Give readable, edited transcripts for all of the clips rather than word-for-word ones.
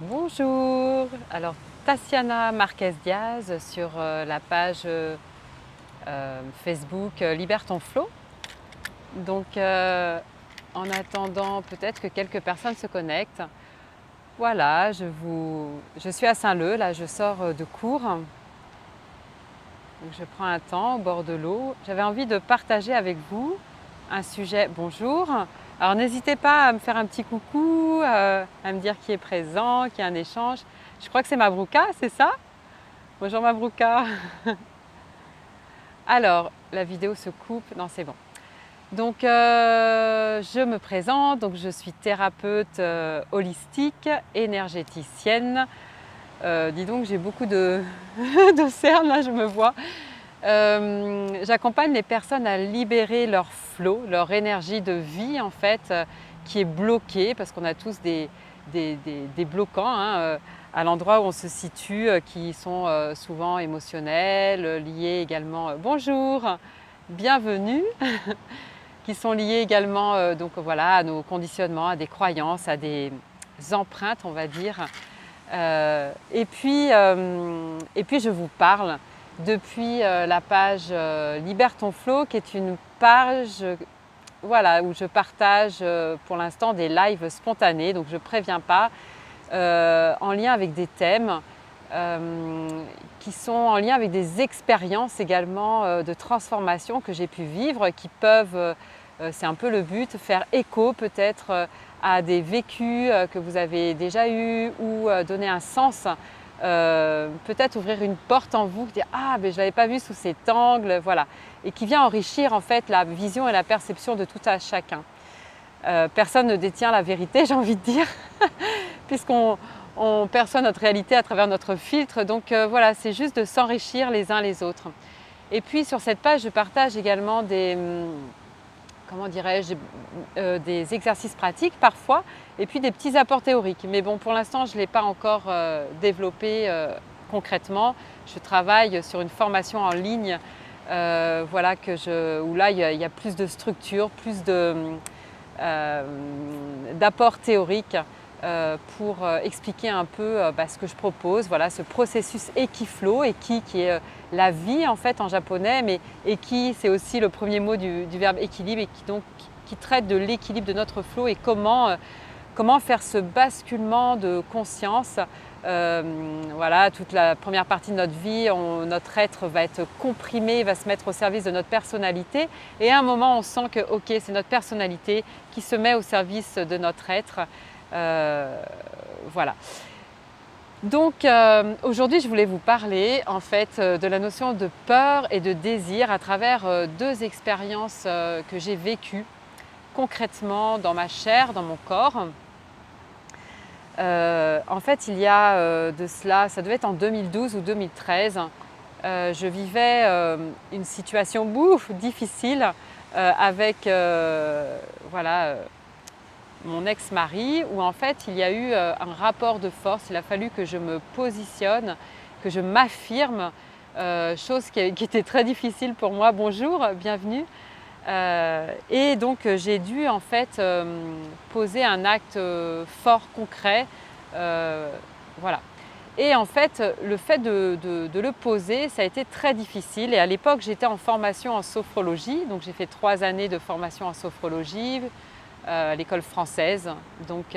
Bonjour, alors Tatiana Marquez Diaz sur la page Facebook Libère ton Flow. Donc en attendant peut-être que quelques personnes se connectent, voilà, je suis à Saint-Leu, là je sors de cours. Donc je prends un temps au bord de l'eau. J'avais envie de partager avec vous un sujet. Bonjour. Alors n'hésitez pas à me faire un petit coucou, à me dire qui est présent, qu'il y a un échange. Je crois que c'est Mabrouka, c'est ça? Bonjour Mabrouka. Alors, la vidéo se coupe. Non, c'est bon. Donc, je me présente. Donc, je suis thérapeute holistique, énergéticienne. Dis donc, j'ai beaucoup de, de cernes, là, je me vois. J'accompagne les personnes à libérer leur flow, leur énergie de vie en fait, qui est bloquée parce qu'on a tous des bloquants hein, à l'endroit où on se situe, qui sont souvent émotionnels, liés également, bonjour, bienvenue, qui sont liés également donc voilà, à nos conditionnements, à des croyances, à des empreintes on va dire. Et puis je vous parle depuis la page Libère ton Flow, qui est une page voilà, où je partage pour l'instant des lives spontanés, donc je ne préviens pas, en lien avec des thèmes qui sont en lien avec des expériences également de transformation que j'ai pu vivre, qui peuvent, c'est un peu le but, faire écho peut-être à des vécus que vous avez déjà eus ou donner un sens, peut-être ouvrir une porte en vous, dire ah mais je ne l'avais pas vu sous cet angle, voilà, et qui vient enrichir en fait la vision et la perception de tout à chacun. Personne ne détient la vérité, j'ai envie de dire, puisqu'on perçoit notre réalité à travers notre filtre, donc voilà, c'est juste de s'enrichir les uns les autres. Et puis sur cette page, je partage également des comment dirais-je, des exercices pratiques parfois, et puis des petits apports théoriques. Mais bon, pour l'instant, je ne l'ai pas encore développé concrètement. Je travaille sur une formation en ligne, voilà, où là, il y a plus de structure, plus d'apports théoriques pour expliquer un peu ce que je propose, voilà, ce processus Ekiflow, Eki qui est la vie en fait en japonais, mais Eki c'est aussi le premier mot du verbe équilibre et qui traite de l'équilibre de notre flow et comment faire ce basculement de conscience. Voilà, toute la première partie de notre vie, notre être va être comprimé, va se mettre au service de notre personnalité et à un moment on sent que ok, c'est notre personnalité qui se met au service de notre être. Voilà. Donc aujourd'hui je voulais vous parler en fait de la notion de peur et de désir à travers deux expériences que j'ai vécues concrètement dans ma chair, dans mon corps. En fait il y a de cela, ça devait être en 2012 ou 2013, je vivais une situation difficile avec voilà, mon ex-mari, où en fait il y a eu un rapport de force, il a fallu que je me positionne, que je m'affirme, chose qui était très difficile pour moi. Bonjour, bienvenue. Et donc j'ai dû en fait poser un acte fort, concret, voilà. Et en fait, le fait de le poser, ça a été très difficile. Et à l'époque, j'étais en formation en sophrologie, donc j'ai fait 3 années de formation en sophrologie, à l'école française. Donc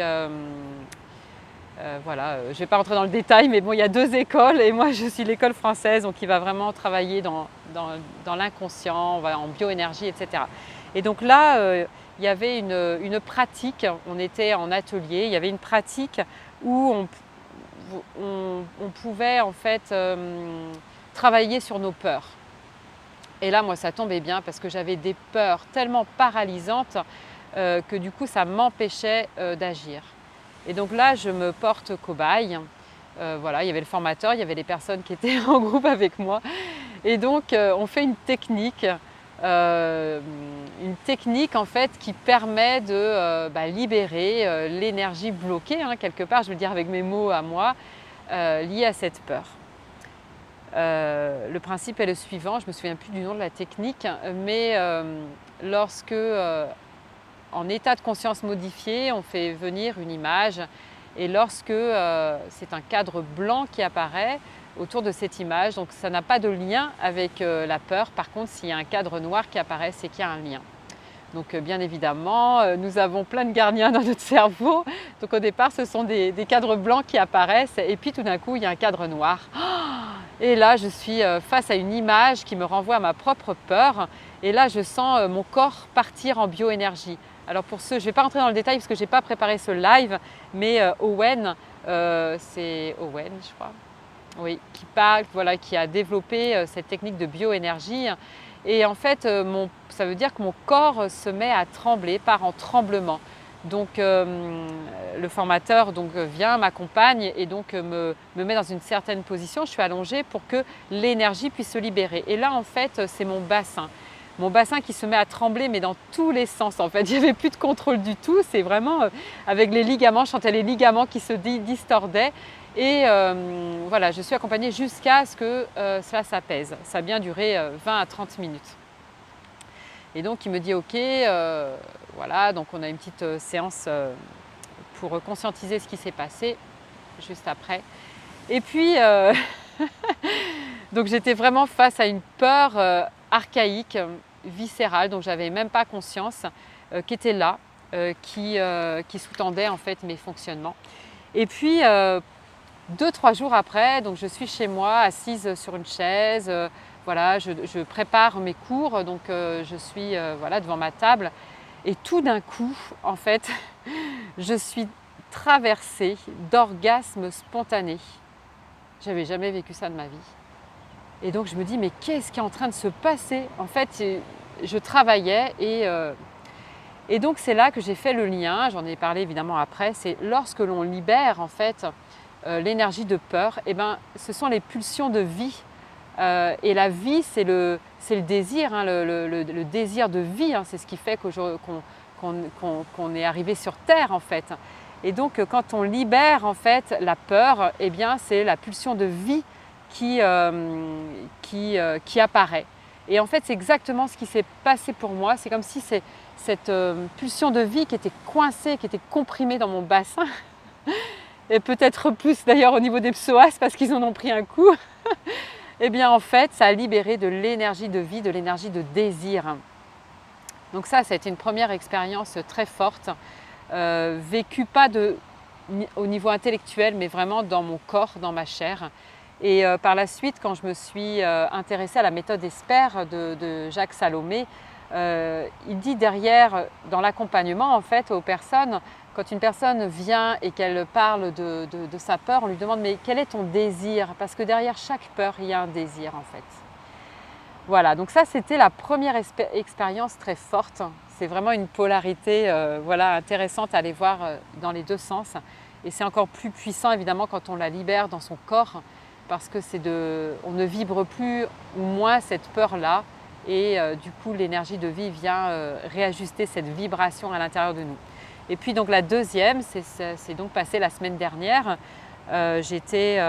voilà, je ne vais pas rentrer dans le détail, mais bon, il y a 2 écoles et moi je suis l'école française, donc qui va vraiment travailler dans l'inconscient, en bioénergie, etc. Et donc là, il y avait une pratique, on était en atelier, il y avait une pratique où on pouvait en fait travailler sur nos peurs. Et là, moi, ça tombait bien parce que j'avais des peurs tellement paralysantes que du coup, ça m'empêchait d'agir. Et donc là, je me porte cobaye. Voilà, il y avait le formateur, il y avait les personnes qui étaient en groupe avec moi. Et donc, on fait une technique en fait qui permet de libérer l'énergie bloquée, hein, quelque part, je veux dire avec mes mots à moi, liée à cette peur. Le principe est le suivant, je ne me souviens plus du nom de la technique, mais lorsque en état de conscience modifié, on fait venir une image Et lorsque c'est un cadre blanc qui apparaît autour de cette image, donc ça n'a pas de lien avec la peur. Par contre, s'il y a un cadre noir qui apparaît, c'est qu'il y a un lien. Donc bien évidemment, nous avons plein de gardiens dans notre cerveau. Donc au départ, ce sont des cadres blancs qui apparaissent et puis tout d'un coup, il y a un cadre noir. Et là, je suis face à une image qui me renvoie à ma propre peur. Et là, je sens mon corps partir en bioénergie. Alors pour ceux, je ne vais pas rentrer dans le détail parce que je n'ai pas préparé ce live, mais Owen, c'est Owen, je crois, oui, qui parle, voilà, qui a développé cette technique de bioénergie. Et en fait, ça veut dire que mon corps se met à trembler, part en tremblement. Donc le formateur vient, m'accompagne et donc me met dans une certaine position. Je suis allongée pour que l'énergie puisse se libérer. Et là, en fait, c'est mon bassin. Mon bassin qui se met à trembler, mais dans tous les sens. En fait, il n'y avait plus de contrôle du tout. C'est vraiment avec les ligaments, je sentais les ligaments qui se distordaient. Et voilà, je suis accompagnée jusqu'à ce que cela s'apaise. Ça a bien duré 20 à 30 minutes. Et donc, il me dit « Ok, voilà, donc on a une petite séance pour conscientiser ce qui s'est passé juste après. » Et puis, donc j'étais vraiment face à une peur archaïque, viscérale, dont je n'avais même pas conscience, qui était là, qui sous-tendait en fait mes fonctionnements. Et puis, 2-3 jours après, donc je suis chez moi, assise sur une chaise, voilà, je prépare mes cours, donc je suis voilà, devant ma table. Et tout d'un coup, en fait, je suis traversée d'orgasmes spontanés. Je n'avais jamais vécu ça de ma vie. Et donc je me dis, mais qu'est-ce qui est en train de se passer? En fait, je travaillais et donc c'est là que j'ai fait le lien, j'en ai parlé évidemment après, c'est lorsque l'on libère en fait l'énergie de peur, et ben, ce sont les pulsions de vie. Et la vie, c'est le désir, hein, le désir de vie, hein, c'est ce qui fait qu'on est arrivé sur Terre en fait. Et donc quand on libère en fait la peur, eh bien, c'est la pulsion de vie qui apparaît. Et en fait, c'est exactement ce qui s'est passé pour moi. C'est comme si cette pulsion de vie qui était coincée, qui était comprimée dans mon bassin, et peut-être plus d'ailleurs au niveau des psoas parce qu'ils en ont pris un coup, et bien en fait, ça a libéré de l'énergie de vie, de l'énergie de désir. Donc ça a été une première expérience très forte, vécue pas au niveau intellectuel, mais vraiment dans mon corps, dans ma chair. Et par la suite, quand je me suis intéressée à la méthode ESPER de Jacques Salomé, il dit derrière, dans l'accompagnement en fait aux personnes, quand une personne vient et qu'elle parle de sa peur, on lui demande mais quel est ton désir? Parce que derrière chaque peur, il y a un désir en fait. Voilà, donc ça c'était la première expérience très forte. C'est vraiment une polarité voilà, intéressante à aller voir dans les deux sens. Et c'est encore plus puissant évidemment quand on la libère dans son corps, parce que on ne vibre plus ou moins cette peur-là. Et du coup, l'énergie de vie vient réajuster cette vibration à l'intérieur de nous. Et puis donc la deuxième, c'est donc passé la semaine dernière. J'ai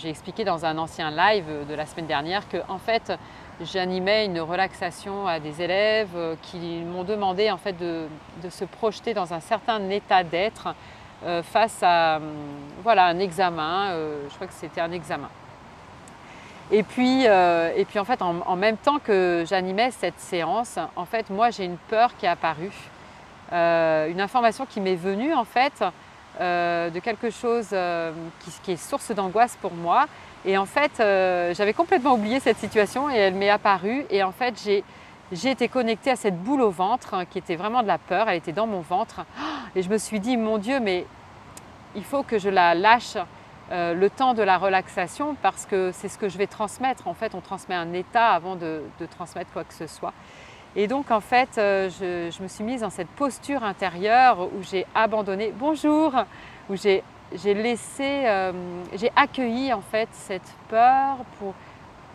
expliqué dans un ancien live de la semaine dernière que en fait, j'animais une relaxation à des élèves qui m'ont demandé en fait de se projeter dans un certain état d'être face à voilà, un examen. Je crois que c'était un examen. Et puis en fait, en même temps que j'animais cette séance, en fait, moi j'ai une peur qui est apparue, une information qui m'est venue en fait de quelque chose qui est source d'angoisse pour moi. Et en fait, j'avais complètement oublié cette situation et elle m'est apparue. Et en fait, j'ai été connectée à cette boule au ventre qui était vraiment de la peur. Elle était dans mon ventre. Et je me suis dit, mon Dieu, mais il faut que je la lâche le temps de la relaxation parce que c'est ce que je vais transmettre. En fait, on transmet un état avant de transmettre quoi que ce soit. Et donc, en fait, je me suis mise dans cette posture intérieure où j'ai abandonné, bonjour, où j'ai laissé, j'ai accueilli en fait cette peur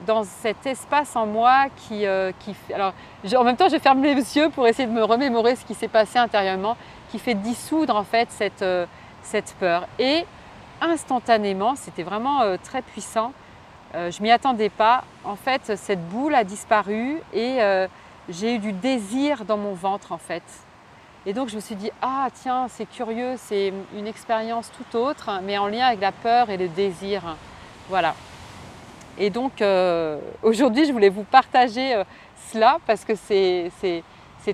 dans cet espace en moi qui alors, en même temps, je ferme les yeux pour essayer de me remémorer ce qui s'est passé intérieurement, qui fait dissoudre en fait cette peur. Et instantanément, c'était vraiment très puissant. Je m'y attendais pas. En fait, cette boule a disparu et j'ai eu du désir dans mon ventre en fait. Et donc je me suis dit, ah tiens, c'est curieux, c'est une expérience tout autre, mais en lien avec la peur et le désir. Voilà. Et donc aujourd'hui, je voulais vous partager cela parce que c'est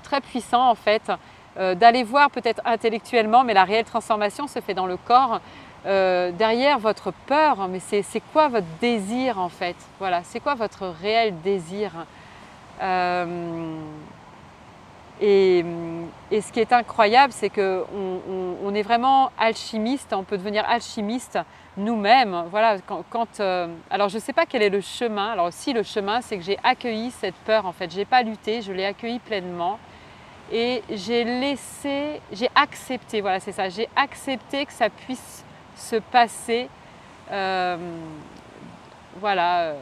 très puissant en fait, d'aller voir peut-être intellectuellement, mais la réelle transformation se fait dans le corps. Derrière votre peur, mais c'est quoi votre désir en fait? Voilà, c'est quoi votre réel désir? Et ce qui est incroyable, c'est qu'on est vraiment alchimiste, on peut devenir alchimiste nous-mêmes. Voilà, alors je ne sais pas quel est le chemin. Alors si le chemin, c'est que j'ai accueilli cette peur en fait. Je n'ai pas lutté, je l'ai accueillie pleinement. Et j'ai accepté, voilà c'est ça, j'ai accepté que ça puisse se passer voilà,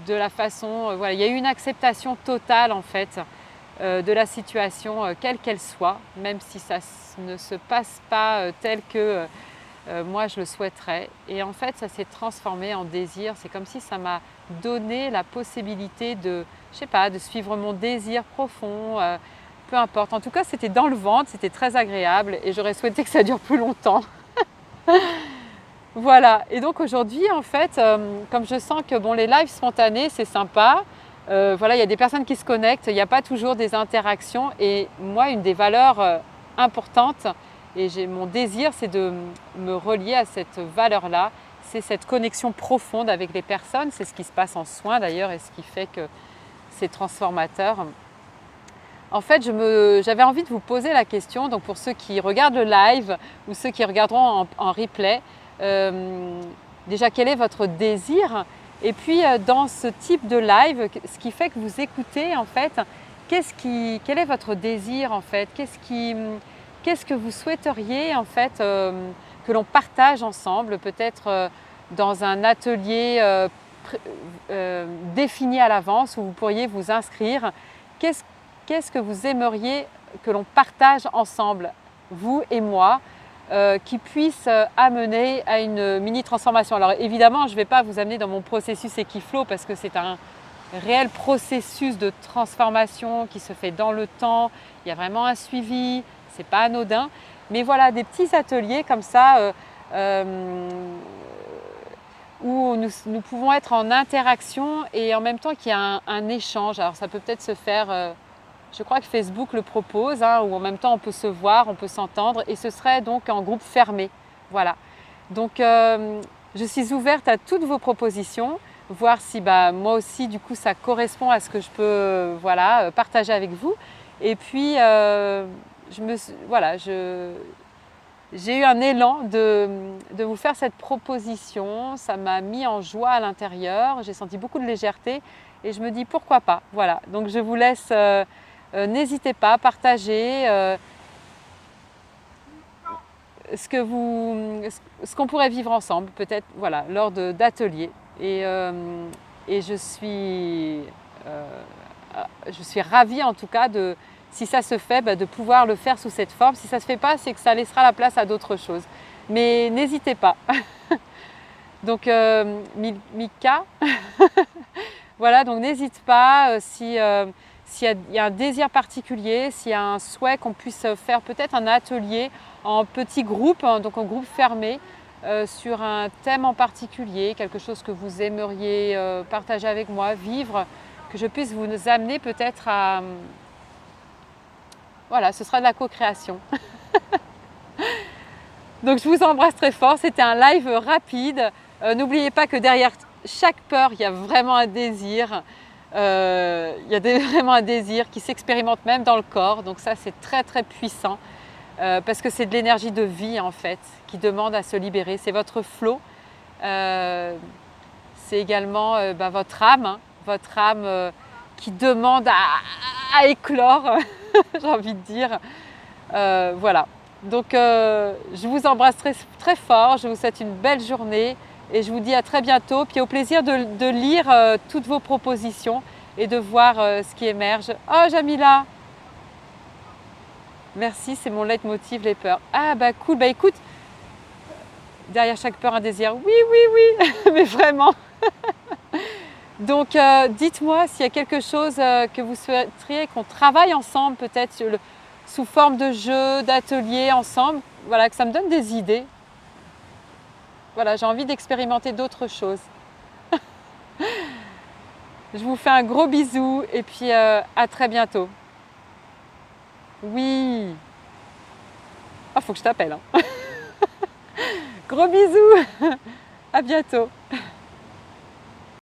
de la façon, voilà, il y a eu une acceptation totale en fait de la situation, quelle qu'elle soit, même si ça ne se passe pas tel que moi je le souhaiterais. Et en fait, ça s'est transformé en désir. C'est comme si ça m'a donné la possibilité de, je sais pas, de suivre mon désir profond, peu importe. En tout cas, c'était dans le ventre, c'était très agréable et j'aurais souhaité que ça dure plus longtemps. Voilà. Et donc aujourd'hui, en fait, comme je sens que bon, les lives spontanés, c'est sympa. Voilà, il y a des personnes qui se connectent, il n'y a pas toujours des interactions. Et moi, une des valeurs importantes, et mon désir, c'est de me relier à cette valeur-là. C'est cette connexion profonde avec les personnes. C'est ce qui se passe en soins d'ailleurs et ce qui fait que c'est transformateur. En fait, j'avais envie de vous poser la question, donc pour ceux qui regardent le live ou ceux qui regarderont en replay, déjà quel est votre désir? Et puis dans ce type de live, ce qui fait que vous écoutez en fait, quel est votre désir en fait? Qu'est-ce que vous souhaiteriez en fait que l'on partage ensemble, peut-être dans un atelier défini à l'avance où vous pourriez vous inscrire? Qu'est-ce que vous aimeriez que l'on partage ensemble, vous et moi, qui puisse amener à une mini-transformation? Alors évidemment, je ne vais pas vous amener dans mon processus Equiflow parce que c'est un réel processus de transformation qui se fait dans le temps. Il y a vraiment un suivi, ce n'est pas anodin. Mais voilà, des petits ateliers comme ça où nous pouvons être en interaction et en même temps qu'il y a un échange. Alors ça peut peut-être se faire... je crois que Facebook le propose, hein, où en même temps on peut se voir, on peut s'entendre, et ce serait donc en groupe fermé. Voilà. Donc je suis ouverte à toutes vos propositions, voir si moi aussi du coup ça correspond à ce que je peux voilà, partager avec vous. Et puis j'ai eu un élan de vous faire cette proposition, ça m'a mis en joie à l'intérieur, j'ai senti beaucoup de légèreté et je me dis pourquoi pas. Voilà, donc je vous laisse... n'hésitez pas à partager ce qu'on pourrait vivre ensemble, peut-être voilà, lors d'ateliers. Et je suis ravie en tout cas, si ça se fait, de pouvoir le faire sous cette forme. Si ça ne se fait pas, c'est que ça laissera la place à d'autres choses. Mais n'hésitez pas. Donc Mika, voilà, donc n'hésite pas s'il y a un désir particulier, s'il y a un souhait qu'on puisse faire peut-être un atelier en petits groupes, hein, donc en groupe fermé, sur un thème en particulier, quelque chose que vous aimeriez partager avec moi, vivre, que je puisse vous amener peut-être à... Voilà, ce sera de la co-création. Donc je vous embrasse très fort, c'était un live rapide. N'oubliez pas que derrière chaque peur, il y a vraiment un désir. Il y a vraiment un désir qui s'expérimente même dans le corps, donc ça c'est très très puissant parce que c'est de l'énergie de vie en fait qui demande à se libérer, c'est votre flot, c'est également votre âme qui demande à éclore, j'ai envie de dire, voilà. Donc je vous embrasse très, très fort, je vous souhaite une belle journée. Et je vous dis à très bientôt, puis au plaisir de lire toutes vos propositions et de voir ce qui émerge. Oh Jamila! Merci, c'est mon leitmotiv, les peurs. Ah bah cool, bah écoute, derrière chaque peur un désir. Oui, oui, oui, mais vraiment. Donc dites-moi s'il y a quelque chose que vous souhaiteriez qu'on travaille ensemble, peut-être sous forme de jeux, d'ateliers ensemble, voilà, que ça me donne des idées. Voilà, j'ai envie d'expérimenter d'autres choses. Je vous fais un gros bisou et puis à très bientôt. Oui. Ah, faut que je t'appelle, hein. Gros bisous. À bientôt.